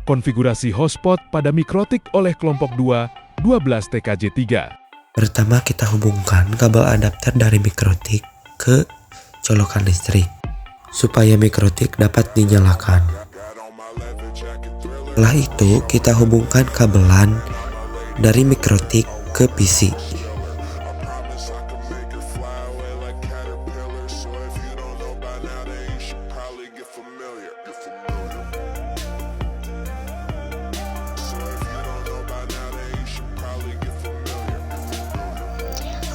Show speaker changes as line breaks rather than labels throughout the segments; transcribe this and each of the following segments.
Konfigurasi hotspot pada mikrotik oleh kelompok 2, 12 TKJ3.
Pertama, kita hubungkan kabel adapter dari mikrotik ke colokan listrik supaya mikrotik dapat dinyalakan. Setelah itu, kita hubungkan kabelan dari mikrotik ke PC.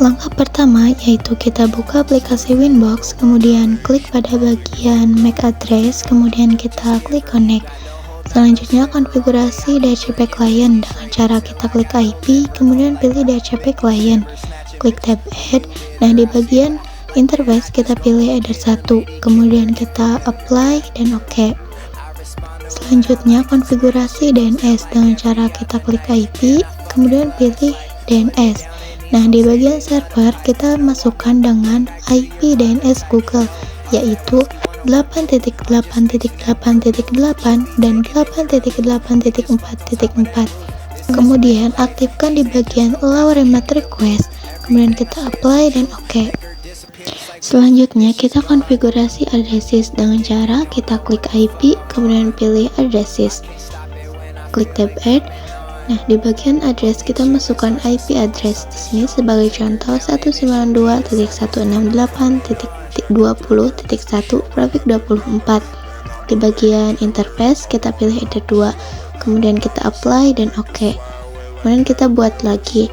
Langkah pertama yaitu kita buka aplikasi Winbox, kemudian klik pada bagian MAC address, kemudian kita klik connect. Selanjutnya konfigurasi DHCP client dengan cara kita klik IP, kemudian pilih DHCP client, klik tab add. Nah, di bagian interface kita pilih header 1, kemudian kita apply dan OK. Selanjutnya konfigurasi DNS dengan cara kita klik IP, kemudian pilih DNS. Nah, di bagian server kita masukkan dengan IP DNS Google, yaitu 8.8.8.8 dan 8.8.4.4. Kemudian aktifkan di bagian allow remote request, kemudian kita apply dan OK. Selanjutnya kita konfigurasi addresses dengan cara kita klik IP, kemudian pilih addresses, klik tab add. Nah, di bagian address kita masukkan IP address di sini sebagai contoh 192.168.20.1 traffic 24. Di bagian interface kita pilih header 2, kemudian kita apply dan OK. Kemudian kita buat lagi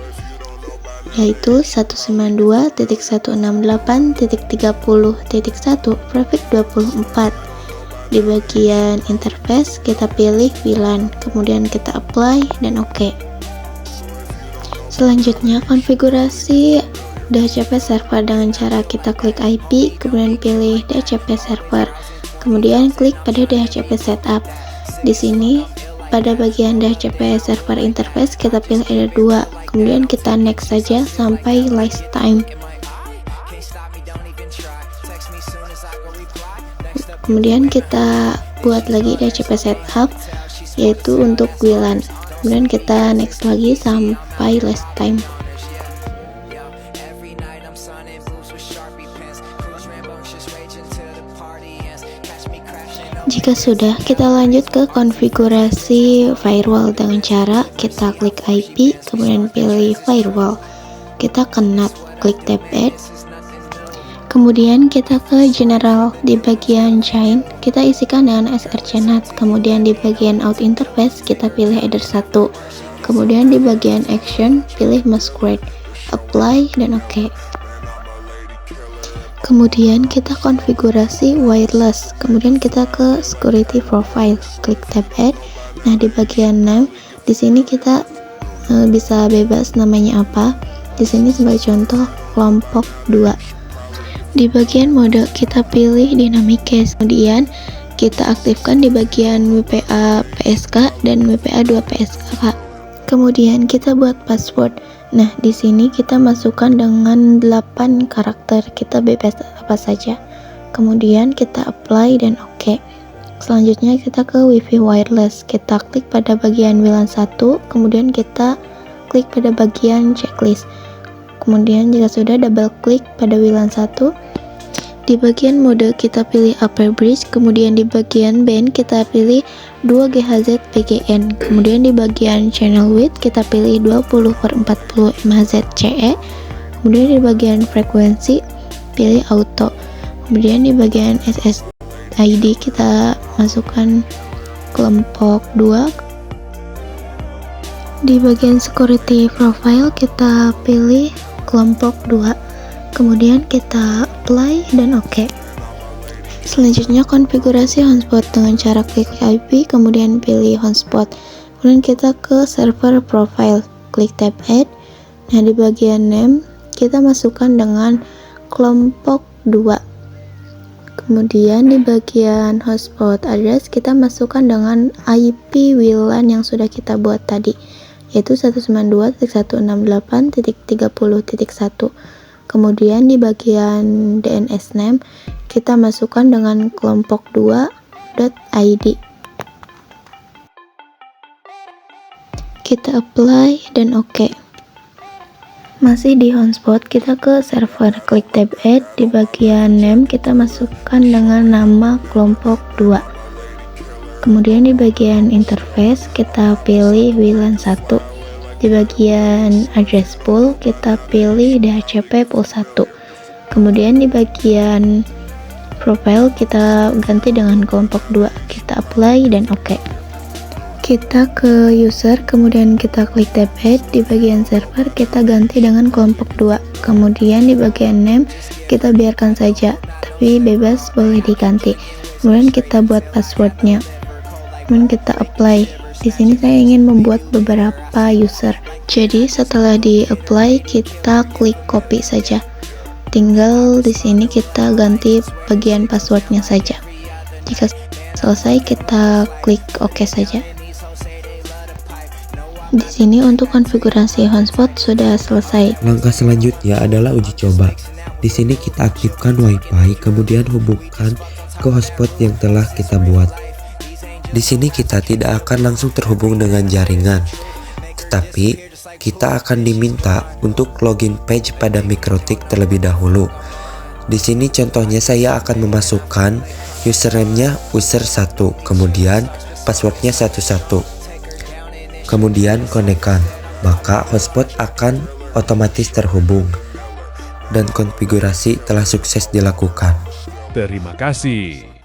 yaitu 192.168.30.1 traffic 24. Di bagian interface kita pilih VLAN, kemudian kita apply dan OK. Selanjutnya konfigurasi DHCP server dengan cara kita klik IP, kemudian pilih DHCP server, kemudian klik pada DHCP setup. Di sini pada bagian DHCP server interface kita pilih header 2, kemudian kita next saja sampai last time. Kemudian kita buat lagi DHCP setup yaitu untuk VLAN, kemudian kita next lagi sampai last time. Jika sudah, kita lanjut ke konfigurasi firewall dengan cara kita klik IP, kemudian pilih firewall, kita connect, klik tab add. Kemudian kita ke general, di bagian chain kita isikan dengan srcnet, kemudian di bagian out interface kita pilih header 1, kemudian di bagian action pilih masquerade, apply dan OK. Kemudian kita konfigurasi wireless, kemudian kita ke security profile, klik tab add. Nah, di bagian name di sini kita bisa bebas namanya apa. Di sini sebagai contoh kelompok 2. Di bagian mode kita pilih dynamic cache, kemudian kita aktifkan di bagian WPA PSK dan WPA 2 PSK. Kemudian kita buat password. Nah, di sini kita masukkan dengan 8 karakter, kita bebas apa saja. Kemudian kita apply dan OK. Selanjutnya kita ke WiFi wireless, kita klik pada bagian WLAN 1, kemudian kita klik pada bagian checklist. Kemudian jika sudah, double klik pada WLAN 1. Di bagian mode kita pilih upper bridge, kemudian di bagian band kita pilih 2 GHz PGN, kemudian di bagian channel width kita pilih 20/40 MHz CE, kemudian di bagian frekuensi pilih auto, kemudian di bagian SSID kita masukkan kelompok 2. Di bagian security profile kita pilih kelompok 2, kemudian kita apply dan OK. Selanjutnya konfigurasi hotspot dengan cara klik IP, kemudian pilih hotspot, kemudian kita ke server profile, klik tab add. Nah, di bagian name kita masukkan dengan kelompok 2, kemudian di bagian hotspot address kita masukkan dengan IP WLAN yang sudah kita buat tadi, yaitu 192.168.30.1. Kemudian di bagian DNS name kita masukkan dengan kelompok 2.id. kita apply dan oke. Masih di hotspot, kita ke server, klik tab add, di bagian name kita masukkan dengan nama kelompok 2. Kemudian di bagian interface kita pilih WLAN 1. Di bagian address pool kita pilih DHCP pool 1. Kemudian di bagian profile kita ganti dengan kelompok 2. Kita apply dan oke. Kita ke user, kemudian kita klik tab add, di bagian server kita ganti dengan kelompok 2. Kemudian di bagian name kita biarkan saja, tapi bebas boleh diganti. Kemudian kita buat passwordnya. Kemudian kita apply. Di sini saya ingin membuat beberapa user. Jadi setelah di apply kita klik copy saja. Tinggal di sini kita ganti bagian passwordnya saja. Jika selesai kita klik OK saja. Di sini untuk konfigurasi hotspot sudah selesai.
Langkah selanjutnya adalah uji coba. Di sini kita aktifkan WiFi, kemudian hubungkan ke hotspot yang telah kita buat. Di sini kita tidak akan langsung terhubung dengan jaringan, tetapi kita akan diminta untuk login page pada Mikrotik terlebih dahulu. Di sini contohnya saya akan memasukkan username-nya user1, kemudian passwordnya 11. Kemudian konekkan, maka hotspot akan otomatis terhubung dan konfigurasi telah sukses dilakukan.
Terima kasih.